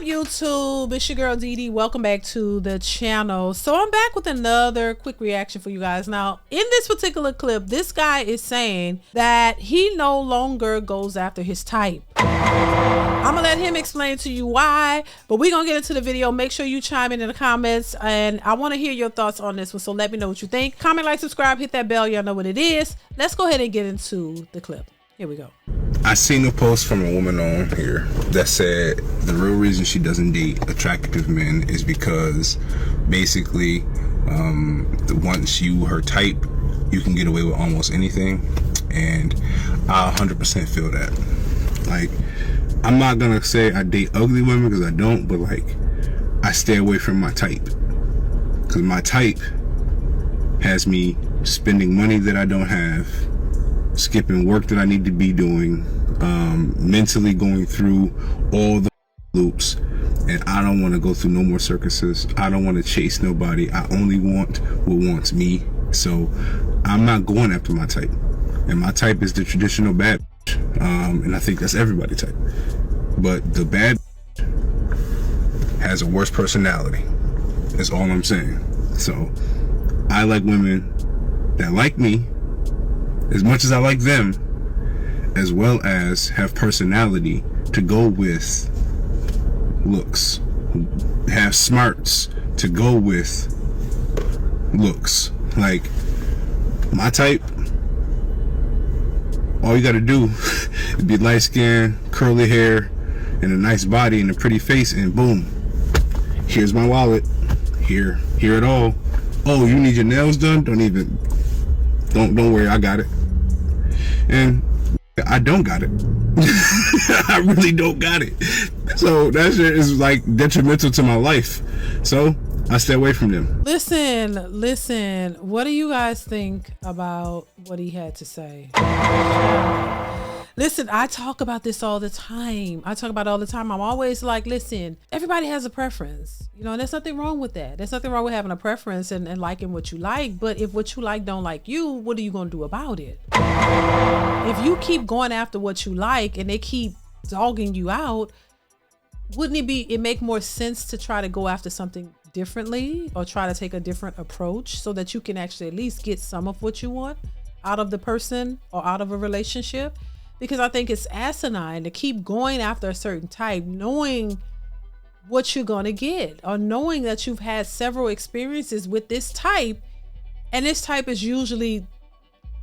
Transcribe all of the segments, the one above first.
up, YouTube? It's your girl DeeDee. Welcome back to the channel. So I'm back with another quick reaction for you guys. Now, in this particular clip, this guy is saying that he no longer goes after his type. I'm gonna let him explain to you why, but we're gonna get into the video. Make sure you chime in the comments, and I want to hear your thoughts on this one, so let me know what you think. Comment, like, subscribe, hit that bell. Y'all know what it is. Let's go ahead and get into the clip. Here we go. I seen a post from a woman on here that said the real reason she doesn't date attractive men is because basically once you her type, you can get away with almost anything. And I 100% feel that. Like, I'm not gonna say I date ugly women, because I don't, but like, I stay away from my type, because my type has me spending money that I don't have, skipping work that I need to be doing, mentally going through all the loops, and I don't want to go through no more circuses. I don't want to chase nobody. I only want what wants me. So I'm not going after my type, and my type is the traditional bad bitch. And I think that's everybody's type, but the bad bitch has a worse personality, is all I'm saying. So I like women that like me as much as I like them, as well as have personality to go with looks, have smarts to go with looks. Like, my type, all you gotta do is be light skin, curly hair, and a nice body and a pretty face, and boom, here's my wallet. Here it all. Oh, you need your nails done? Don't worry, I got it. And I don't got it. I really don't got it. So that shit is like detrimental to my life. So I stay away from them. Listen, what do you guys think about what he had to say? Listen, I talk about this all the time. I'm always like, listen, everybody has a preference. You know, and there's nothing wrong with that. There's nothing wrong with having a preference and liking what you like. But if what you like don't like you, what are you going to do about it? If you keep going after what you like and they keep dogging you out, wouldn't it make more sense to try to go after something differently, or try to take a different approach so that you can actually at least get some of what you want out of the person or out of a relationship? Because I think it's asinine to keep going after a certain type, knowing what you're going to get, or knowing that you've had several experiences with this type, and this type is usually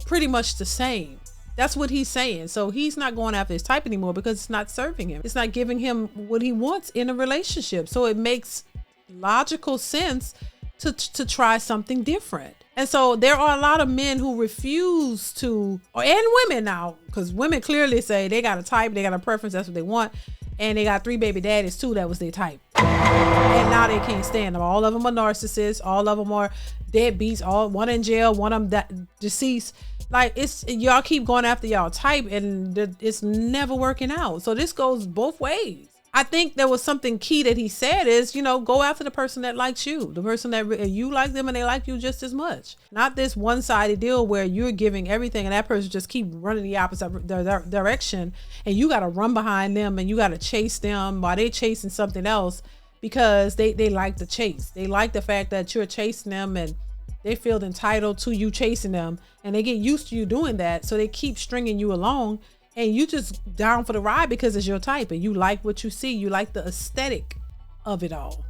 pretty much the same. That's what he's saying. So he's not going after his type anymore because it's not serving him. It's not giving him what he wants in a relationship. So it makes logical sense to try something different. And so there are a lot of men who refuse to, and women now, because women clearly say they got a type, they got a preference, that's what they want. And they got 3 baby daddies too, that was their type. And now they can't stand them. All of them are narcissists. All of them are deadbeats. One in jail, one of them deceased. Like, it's, y'all keep going after y'all type, and it's never working out. So this goes both ways. I think there was something key that he said is, you know, go after the person that likes you, the person that you like them and they like you just as much. Not this one-sided deal where you're giving everything and that person just keep running the opposite direction, and you got to run behind them and you got to chase them while they chasing something else, because they like the chase. They like the fact that you're chasing them and they feel entitled to you chasing them, and they get used to you doing that. So they keep stringing you along, and you just down for the ride because it's your type and you like what you see. You like the aesthetic of it all.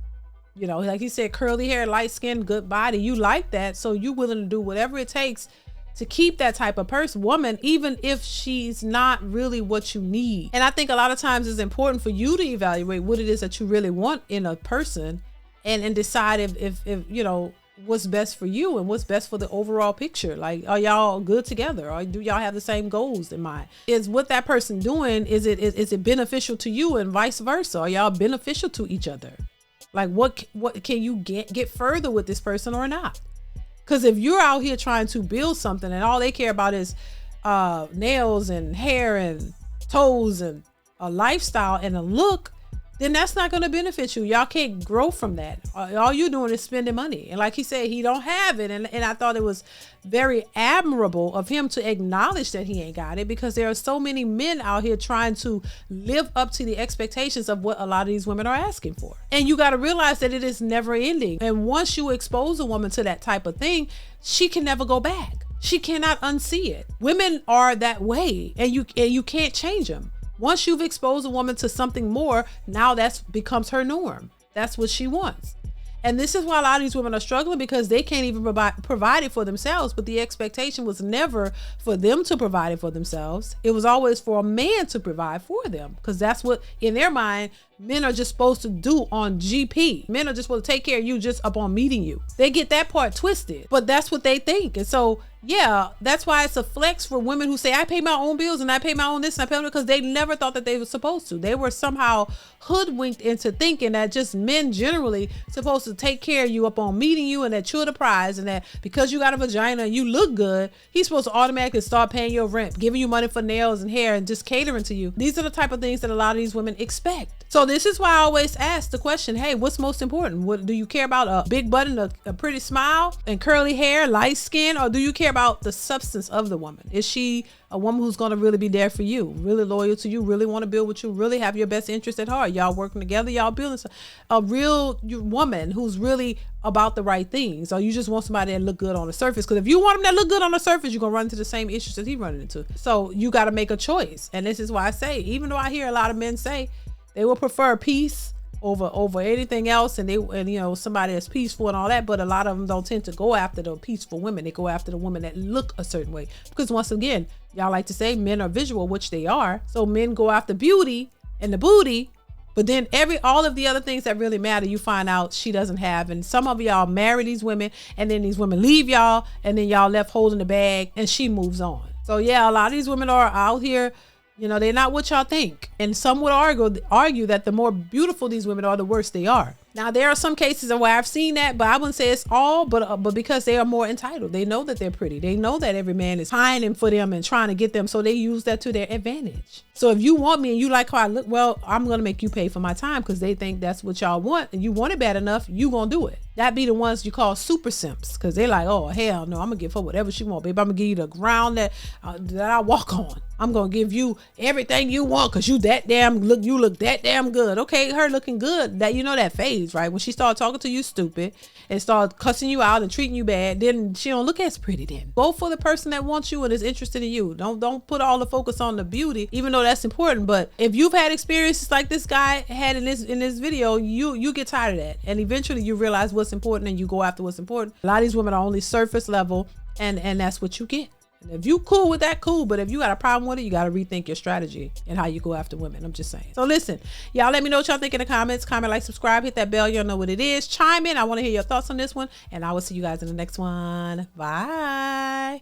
You know, like he said, curly hair, light skin, good body. You like that. So you willing to do whatever it takes to keep that type of woman, even if she's not really what you need. And I think a lot of times it's important for you to evaluate what it is that you really want in a person, and decide if you know, what's best for you and what's best for the overall picture. Like, are y'all good together, or do y'all have the same goals in mind? Is what that person doing, is it beneficial to you, and vice versa? Are y'all beneficial to each other? Like, what can you get further with this person or not? Because if you're out here trying to build something and all they care about is nails and hair and toes and a lifestyle and a look, then that's not going to benefit you. Y'all can't grow from that. All you're doing is spending money. And like he said, he don't have it. And I thought it was very admirable of him to acknowledge that he ain't got it, because there are so many men out here trying to live up to the expectations of what a lot of these women are asking for. And you got to realize that it is never ending. And once you expose a woman to that type of thing, she can never go back. She cannot unsee it. Women are that way, and you can't change them. Once you've exposed a woman to something more, now that becomes her norm. That's what she wants. And this is why a lot of these women are struggling, because they can't even provide it for themselves. But the expectation was never for them to provide it for themselves. It was always for a man to provide for them, because that's what, in their mind, men are just supposed to do on GP. Men are just supposed to take care of you just upon meeting you. They get that part twisted, but that's what they think. And so, yeah, that's why it's a flex for women who say, I pay my own bills and I pay my own this and I pay, because they never thought that they were supposed to. They were somehow hoodwinked into thinking that just men generally supposed to take care of you upon meeting you, and that you're the prize, and that because you got a vagina and you look good, he's supposed to automatically start paying your rent, giving you money for nails and hair, and just catering to you. These are the type of things that a lot of these women expect. So this is why I always ask the question, hey, what's most important? What do you care about? A big butt and a pretty smile and curly hair, light skin, or do you care about the substance of the woman? Is she a woman who's going to really be there for you, really loyal to you, really want to build with you, really have your best interest at heart? Y'all working together, y'all building a real woman who's really about the right things, or you just want somebody that look good on the surface? Because if you want them that look good on the surface, you're going to run into the same issues that he's running into. So you got to make a choice. And this is why I say, even though I hear a lot of men say they will prefer peace over anything else, and you know, somebody that's peaceful and all that, but a lot of them don't tend to go after the peaceful women. They go after the women that look a certain way, because once again, y'all like to say men are visual, which they are. So men go after beauty and the booty, but then all of the other things that really matter, you find out she doesn't have. And some of y'all marry these women, and then these women leave y'all, and then y'all left holding the bag, and she moves on. So yeah, a lot of these women are out here, you know, they're not what y'all think. And some would argue that the more beautiful these women are, the worse they are. Now, there are some cases where I've seen that, but I wouldn't say it's all, but because they are more entitled. They know that they're pretty. They know that every man is pining for them and trying to get them, so they use that to their advantage. So if you want me and you like how I look, well, I'm going to make you pay for my time, because they think that's what y'all want, and you want it bad enough, you going to do it. That be the ones you call super simps, because they like, oh, hell no, I'm going to give her whatever she want, babe. I'm going to give you the ground that I walk on. I'm going to give you everything you want, because you look that damn good. Okay, her looking good, that, you know, that phase, right? When she start talking to you stupid and start cussing you out and treating you bad, then she don't look as pretty. Then go for the person that wants you and is interested in you. Don't put all the focus on the beauty, even though that's important. But if you've had experiences like this guy had in this video, you get tired of that, and eventually you realize what's important and you go after what's important. A lot of these women are only surface level, and that's what you get. And if you cool with that, cool. But if you got a problem with it, you got to rethink your strategy and how you go after women. I'm just saying. So listen, y'all, let me know what y'all think in the comments. Comment, like, subscribe, hit that bell. Y'all know what it is. Chime in. I want to hear your thoughts on this one, and I will see you guys in the next one. Bye.